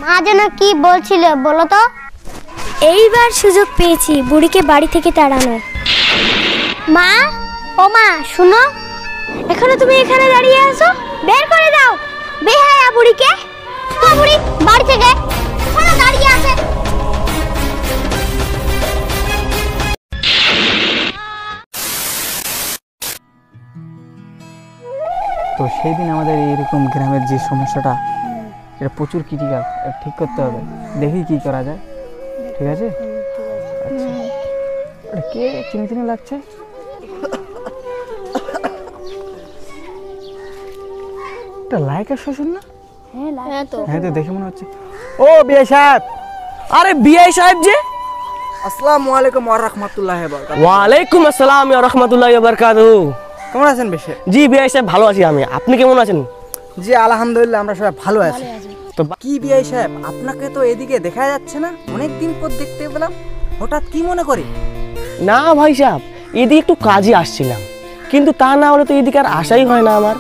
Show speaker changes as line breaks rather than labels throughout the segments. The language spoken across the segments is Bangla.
মা যেন কি বলছিল বলো তো? এইবার সুযোগ পেয়েছি বুড়িকে বাড়ি থেকে তাড়ানো। মা, ও মা শুনো, এখনো তুমি এখানে দাঁড়িয়ে আছো? বের করে দাও বেহায়া বুড়িকে। বুড়ি বাড়ি থেকে এখনো দাঁড়িয়ে আছে।
তো সেই দিন আমাদের এইরকম গ্রামের যে সমস্যাটা, এটা প্রচুর ক্রিটিক্যাল, ঠিক করতে হবে। দেখি কি করা যায়। ঠিক আছে? আচ্ছা, এটা কে চিনি চিনি লাগছে? এটা লাইকের শ্বশুর না?
হ্যাঁ তো
দেখে মনে হচ্ছে। ও বিআই সাহেব!
আরে বিআই সাহেব যে,
আসসালামু আলাইকুম ওয়া রাহমাতুল্লাহি ওয়া বারাকাতুহু।
ওয়ালাইকুম আসসালাম ওয়া রাহমাতুল্লাহি ওয়া বারাকাতুহু।
কেমন আছেন বেশে?
জি বিআই সাহেব ভালো আছি আমি, আপনি কেমন আছেন?
জি আলহামদুলিল্লাহ, আমরা সবাই ভালো আছি। তো কি বিআই সাহেব, আপনাকে তো এদিকে দেখা যাচ্ছে না, অনেক দিন পর দেখতে পেলাম, হঠাৎ কি মনে করি?
না ভাই সাহেব, এদিকে একটু কাজে আসছিলাম, কিন্তু তা না হলে তো এদিকে আর আসাই হয় না আমার।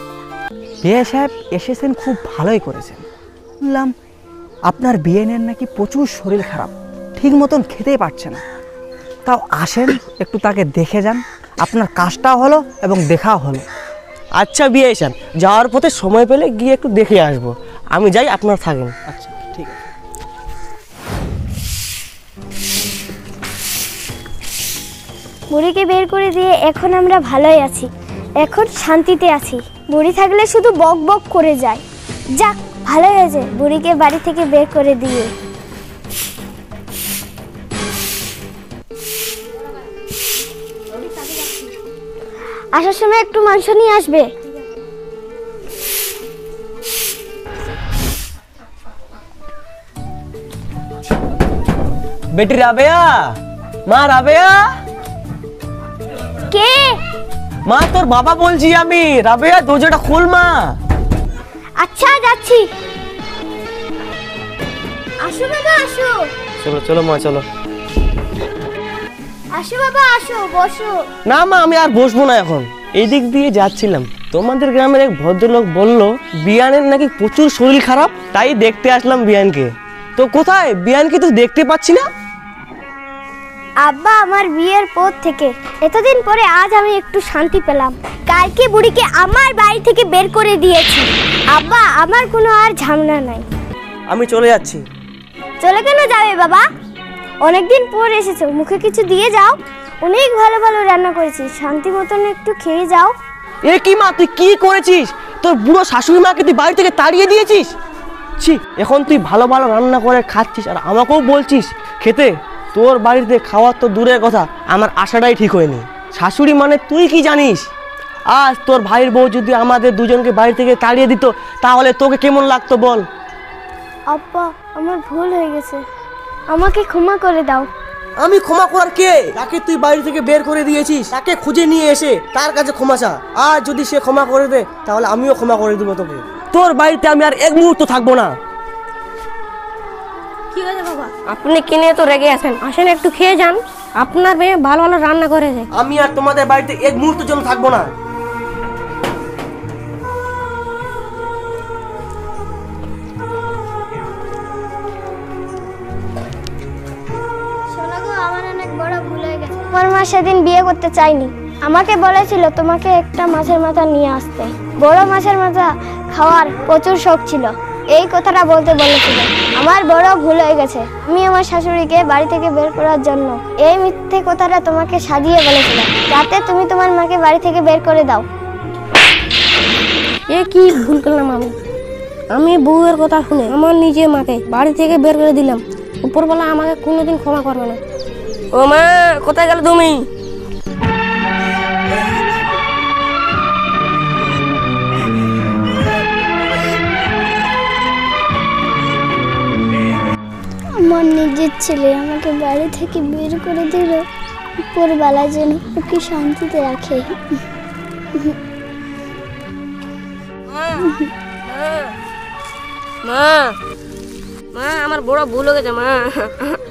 বিআই সাহেব এসেছেন, খুব ভালোই করেছেন। শুনলাম আপনার বিএনের নাকি প্রচুর শরীর খারাপ, ঠিক মতন খেতেই পারছে না। তাও আসেন, একটু তাকে দেখে যান, আপনার কাজটাও হলো এবং দেখাও হলো।
আচ্ছা বিআই সাহেব, যাওয়ার পথে সময় পেলে গিয়ে একটু দেখে আসবো। আমি যাই, আপনার থাকেন।
আচ্ছা ঠিক আছে।
বুড়িকে বের করে দিয়ে এখন আমরা ভালোই আছি, এখন শান্তিতে আছি। বুড়ি থাকলে শুধু বক বক করে যায়। যাক, ভালো হয়েছে বুড়িকে বাড়ি থেকে বের করে দিয়ে। আসার সময় একটু মাংস নিয়ে আসবে।
বেটি রাবেয়া, মা রাবেয়া।
কে?
মা তোর বাবা বলছি আমি। রাবেয়া দরজাটা খোল মা।
আচ্ছা যাচ্ছি। আসো বাবা আসো।
চলো চলো মা চলো।
আসো বাবা আসো, বসো।
না মা, আমি আর বসবো না এখন। এই দিক দিয়ে যাচ্ছিলাম, তোমাদের গ্রামের এক ভদ্রলোক বলল বিয়ানের নাকি প্রচুর শরীর খারাপ, তাই দেখতে আসলাম বিয়ানকে। তো কোথায় বিয়ানকে তো দেখতে পাচ্ছি না।
আব্বা, আমার বিয়ের পর থেকে এতদিন পরে আজ আমি একটু শান্তি পেলাম। কালকে বুড়িকে আমার বাড়ি থেকে বের করে দিয়েছি। আব্বা, আমার কোনো আর ঝামেলা নাই।
আমি চলে যাচ্ছি।
চলে কেন যাবে বাবা? অনেকদিন পর এসেছো, মুখে কিছু দিয়ে যাও। অনেক ভালো ভালো রান্না করেছি, শান্তি মতন একটু খেয়ে যাও।
এ কি মা, তুই কি করেছিস? তোর বুড়ো শাশুড়ি মাকে তুই বাড়ি থেকে তাড়িয়ে দিয়েছিস। ছি, এখন তুই ভালো ভালো রান্না করে খাচ্ছিস আর আমাকেও বলছিস খেতে। তোর বাড়িতে খাওয়ার তো দূরের কথা, আমার আশাটাই ঠিক হয়নি। শাশুড়ি মানে তুই কি জানিস? আজ তোর ভাইয়ের বউ যদি আমাদের দুজনকে বাড়ি থেকে তাড়িয়ে দিত, তাহলে তোকে কেমন লাগতো বল?
আব্বা, আমার ভুল হয়ে গেছে, আমাকে ক্ষমা করে দাও।
আমি ক্ষমা করার কে? তাকে তুই বাড়ি থেকে বের করে দিয়েছিস, তাকে খুঁজে নিয়ে এসে তার কাছে ক্ষমা চা। আর যদি সে ক্ষমা করে দে, তাহলে আমিও ক্ষমা করে দেবো তোকে। তোর বাড়িতে আমি আর এক মুহূর্ত থাকবো না।
কি হয়েছে বাবা? আপনি কিনে তো রেগে আছেন, আসেন একটু খেয়ে যান। আপনার মেয়ে ভালো ভালো রান্না করেছে।
আমি আর তোমাদের বাড়িতে এক মুহূর্তের জন্য থাকবো না।
শোনো গো, আমার অনেক বড় ভুল হয়ে গেছে। আমার মা সেদিন বিয়ে করতে চাইনি, আমাকে বলেছিল তোমাকে একটা মাছের মাথা নিয়ে আসতে। বড় মাছের মাথা খাওয়ার প্রচুর শখ ছিল, এই কথাটা বলতে বলেছিল। আমার বড় ভুল হয়ে গেছে। আমি আমার শাশুড়িকে বাড়ি থেকে বের করার জন্য এই মিথ্যে কথাটা তোমাকে সাজিয়ে বলেছিলাম, যাতে তুমি তোমার মাকে বাড়ি থেকে বের করে দাও।
এ কি ভুল করলাম আমি বউয়ের কথা শুনে আমার নিজের মাকে বাড়ি থেকে বের করে দিলাম। উপরবেলা আমাকে কোনোদিন ক্ষমা করবে না। ও মা, কোথায় গেল তুমি?
আমার নিজের ছেলে আমাকে বাড়ি থেকে বের করে দিল, উপরবেলা যেন ওকে শান্তিতে রাখে।
মা, মা আমার বড় ভুল হয়ে গেছে। মা,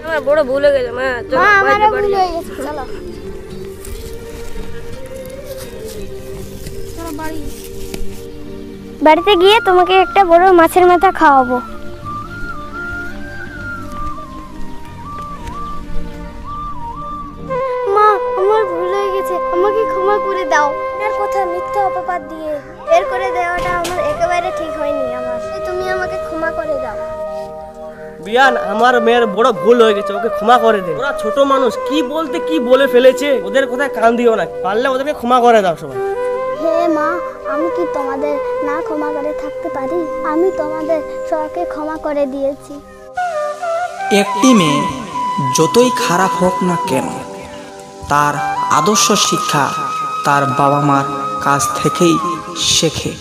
আমার বড় ভুল হয়ে গেছে। মা চলো,
আমারও ভুল হয়ে গেছে, চলো। বাড়িতে গিয়ে তোমাকে একটা বড় মাছের মাথা খাওয়াবো। দিয়ে বের করে দেওয়াটা আমার একেবারে ঠিক হয়নি। তুমি আমাকে ক্ষমা করে দাও।
বিয়ান, আমার মেয়ের বড় ভুল হয়ে গেছে, ওকে ক্ষমা করে দে। ওরা ছোট মানুষ, কি বলতে কি বলে ফেলেছে, ওদের কথায় কান দিও না, পারলে ওদেরকে ক্ষমা করে দাও সবাই।
হে মা, আমি কি তোমাদের না ক্ষমা করে থাকতে পারি? আমি তোমাদের সবাইকে ক্ষমা করে দিয়েছি।
একটি মেয়ে যতই খারাপ হোক না কেন, তার আদর্শ শিক্ষা তার বাবা মার কাছ থেকেই শেখে।